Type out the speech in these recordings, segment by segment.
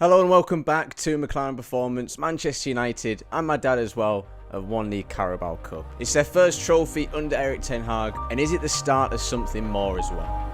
Hello and welcome back to McClaren Performance. Manchester United and my dad as well have won the Carabao Cup. It's their first trophy under Erik ten Hag, and is it the start of something more as well?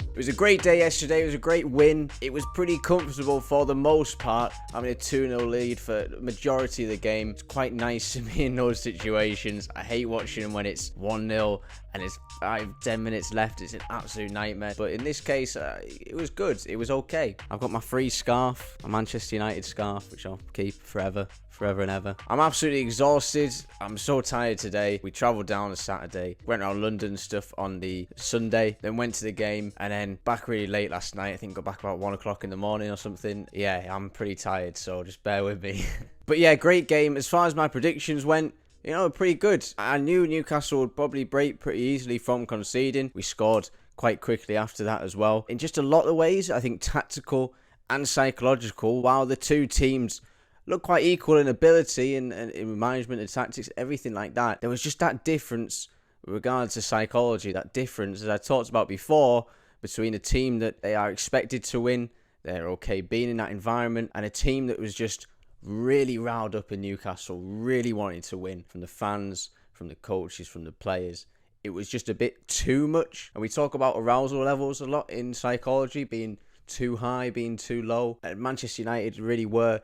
It was a great day yesterday, it was a great win. It was pretty comfortable for the most part, having a 2-0 lead for the majority of the game. It's quite nice to be in those situations. I hate watching them when it's 1-0 and it's 5-10 minutes left. It's an absolute nightmare. But in this case, it was good. It was okay. I've got my free scarf, a Manchester United scarf, which I'll keep forever and ever. I'm absolutely exhausted. I'm so tired today. We travelled down on Saturday, went around London and stuff on the Sunday, then went to the game, and then back really late last night. I think got back about 1 o'clock in the morning or something. Yeah, I'm pretty tired, so just bear with me. But yeah, great game. As far as my predictions went, pretty good. I knew Newcastle would probably break pretty easily from conceding. We scored quite quickly after that as well. In just a lot of ways, I think tactical and psychological, while the two teams look quite equal in ability and in management and tactics, everything like that, there was just that difference with regards to psychology, that difference, as I talked about before, between a team that they are expected to win, they're okay being in that environment, and a team that was just really riled up in Newcastle, really wanting to win, from the fans, from the coaches, from the players. It was just a bit too much. And we talk about arousal levels a lot in psychology, being too high, being too low. And Manchester United really were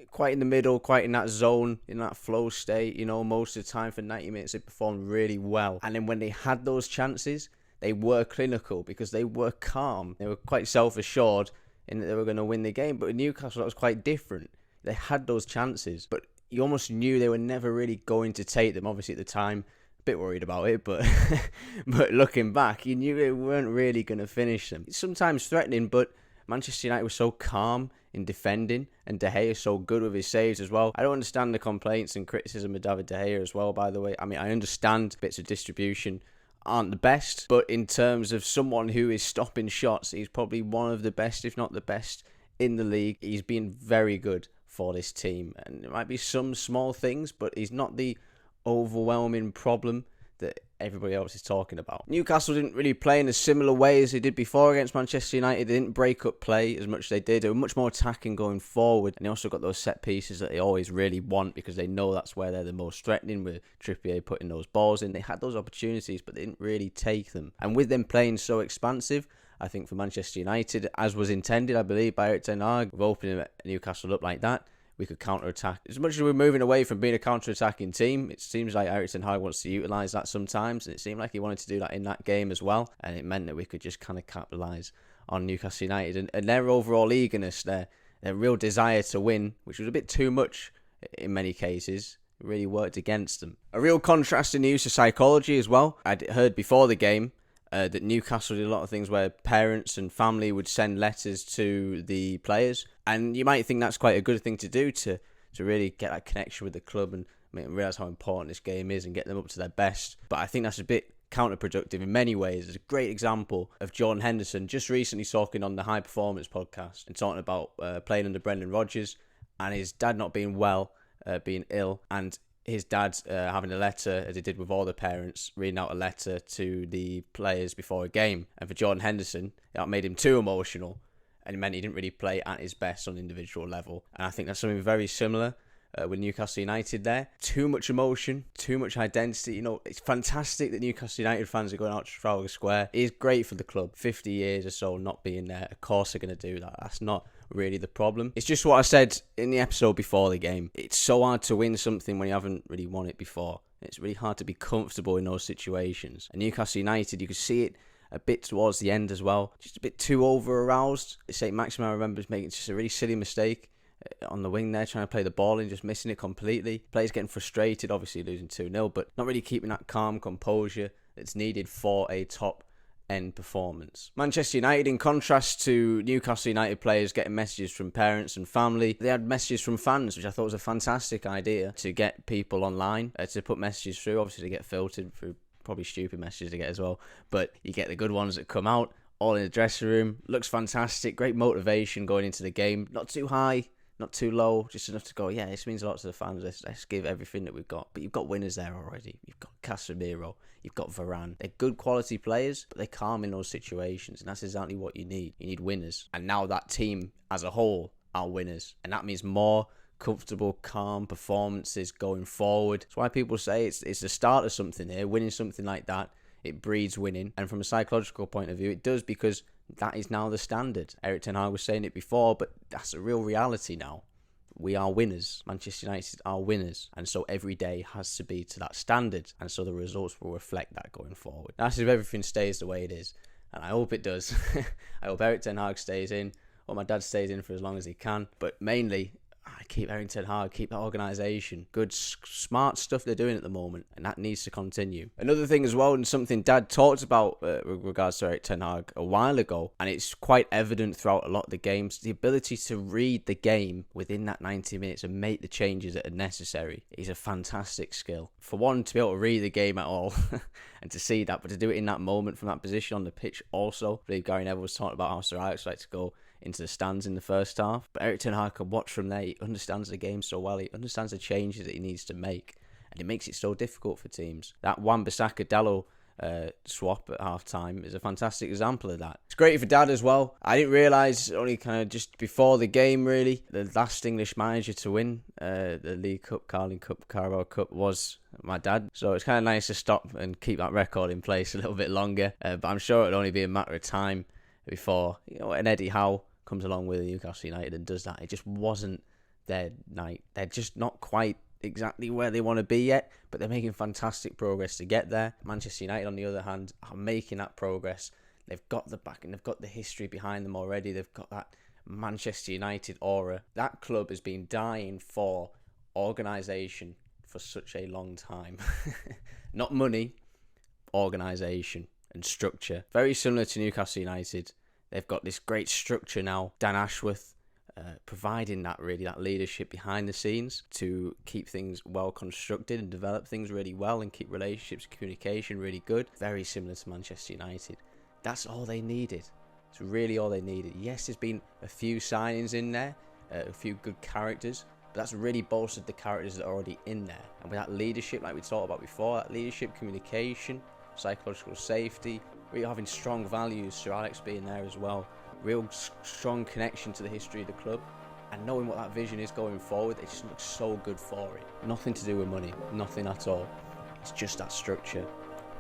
quite in the middle, quite in that zone, in that flow state, most of the time for 90 minutes they performed really well. And then when they had those chances, they were clinical because they were calm. They were quite self-assured in that they were going to win the game. But in Newcastle, that was quite different. They had those chances, but you almost knew they were never really going to take them. Obviously at the time, a bit worried about it, but but looking back, you knew they weren't really going to finish them. It's sometimes threatening, but Manchester United was so calm in defending, and De Gea is so good with his saves as well. I don't understand the complaints and criticism of David De Gea as well, by the way. I mean, I understand bits of distribution aren't the best, but in terms of someone who is stopping shots, he's probably one of the best, if not the best, in the league. He's been very good for this team, and there might be some small things, but he's not the overwhelming problem that everybody else is talking about. Newcastle didn't really play in a similar way as they did before against Manchester United. They didn't break up play as much as they did. They were much more attacking going forward, and they also got those set pieces that they always really want because they know that's where they're the most threatening, with Trippier putting those balls in. They had those opportunities, but they didn't really take them. And with them playing so expansive, I think for Manchester United, as was intended, I believe, by Erik ten Hag, with opening Newcastle up like that, we could counter-attack. As much as we're moving away from being a counter-attacking team, it seems like Erik ten Hag wants to utilise that sometimes, and it seemed like he wanted to do that in that game as well, and it meant that we could just kind of capitalise on Newcastle United and their overall eagerness, their real desire to win, which was a bit too much in many cases. It really worked against them. A real contrast in the use of psychology as well. I'd heard before the game that Newcastle did a lot of things where parents and family would send letters to the players, and you might think that's quite a good thing to do to really get that connection with the club and make them realise how important this game is and get them up to their best. But I think that's a bit counterproductive in many ways. There's a great example of Jordan Henderson just recently talking on the High Performance podcast and talking about playing under Brendan Rodgers and his dad not being well, being ill, and his dad having a letter, as he did with all the parents, reading out a letter to the players before a game. And for Jordan Henderson, that made him too emotional, and it meant he didn't really play at his best on an individual level. And I think that's something very similar with Newcastle United there. Too much emotion, too much identity. It's fantastic that Newcastle United fans are going out to Trafalgar Square. It is great for the club. 50 years or so not being there, of course they're going to do that. That's not really the problem. It's just what I said in the episode before the game. It's so hard to win something when you haven't really won it before. It's really hard to be comfortable in those situations. And Newcastle United, you could see it a bit towards the end as well. Just a bit too over-aroused. St. Maximin, I remember, making just a really silly mistake on the wing there, trying to play the ball and just missing it completely. Players getting frustrated, obviously losing 2-0, but not really keeping that calm composure that's needed for a top end performance. Manchester United, in contrast to Newcastle United players getting messages from parents and family, they had messages from fans, which I thought was a fantastic idea, to get people online, to put messages through. Obviously they get filtered through probably stupid messages to get as well, but you get the good ones that come out all in the dressing room. Looks fantastic, great motivation going into the game. Not too high, not too low, just enough to go, yeah, this means a lot to the fans. Let's give everything that we've got. But you've got winners there already. You've got Casemiro, you've got Varane. They're good quality players, but they're calm in those situations, and that's exactly what you need. You need winners. And now that team as a whole are winners, and that means more comfortable, calm performances going forward. That's why people say it's the start of something here. Winning something like that, it breeds winning. And from a psychological point of view, it does, because that is now the standard. Erik ten Hag was saying it before, but that's a real reality now. We are winners. Manchester United are winners. And so every day has to be to that standard. And so the results will reflect that going forward. That's if everything stays the way it is. And I hope it does. I hope Erik ten Hag stays in. Or my dad stays in for as long as he can. But mainly, I keep Erik ten Hag, keep that organisation. Good, smart stuff they're doing at the moment, and that needs to continue. Another thing as well, and something Dad talked about with regards to Erik ten Hag a while ago, and it's quite evident throughout a lot of the games, the ability to read the game within that 90 minutes and make the changes that are necessary is a fantastic skill. For one, to be able to read the game at all, and to see that, but to do it in that moment from that position on the pitch also. I believe Gary Neville was talking about how Sir Alex likes to go into the stands in the first half. But Erik ten Hag can watch from there. He understands the game so well. He understands the changes that he needs to make. And it makes it so difficult for teams. That Wan-Bissaka-Dalot swap at half-time is a fantastic example of that. It's great for Dad as well. I didn't realise, only kind of just before the game really, the last English manager to win the League Cup, Carling Cup, Carabao Cup was my dad. So it's kind of nice to stop and keep that record in place a little bit longer. But I'm sure it'll only be a matter of time before, an Eddie Howe comes along with Newcastle United and does that. It just wasn't their night. They're just not quite exactly where they want to be yet, but they're making fantastic progress to get there. Manchester United, on the other hand, are making that progress. They've got the backing, they've got the history behind them already. They've got that Manchester United aura. That club has been dying for organisation for such a long time. Not money, organisation and structure. Very similar to Newcastle United. They've got this great structure now. Dan Ashworth providing that leadership behind the scenes to keep things well constructed and develop things really well and keep relationships, communication really good. Very similar to Manchester United. That's all they needed. It's really all they needed. Yes, there's been a few signings in there, a few good characters, but that's really bolstered the characters that are already in there. And with that leadership, like we talked about before, that leadership, communication, psychological safety, really having strong values, Sir Alex being there as well, real strong connection to the history of the club, and knowing what that vision is going forward, it just looks so good for it. Nothing to do with money, nothing at all. It's just that structure.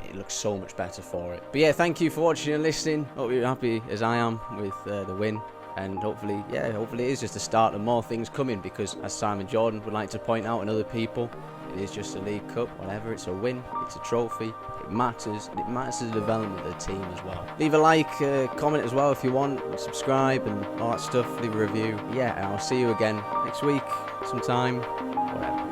It looks so much better for it. But yeah, thank you for watching and listening. Hope you're happy as I am with the win. And hopefully it is just the start of more things coming, because as Simon Jordan would like to point out and other people, it is just a League Cup, whatever, it's a win, it's a trophy, it matters, and it matters to the development of the team as well. Leave a like, comment as well if you want, subscribe and all that stuff, leave a review. Yeah, and I'll see you again next week, sometime, whatever.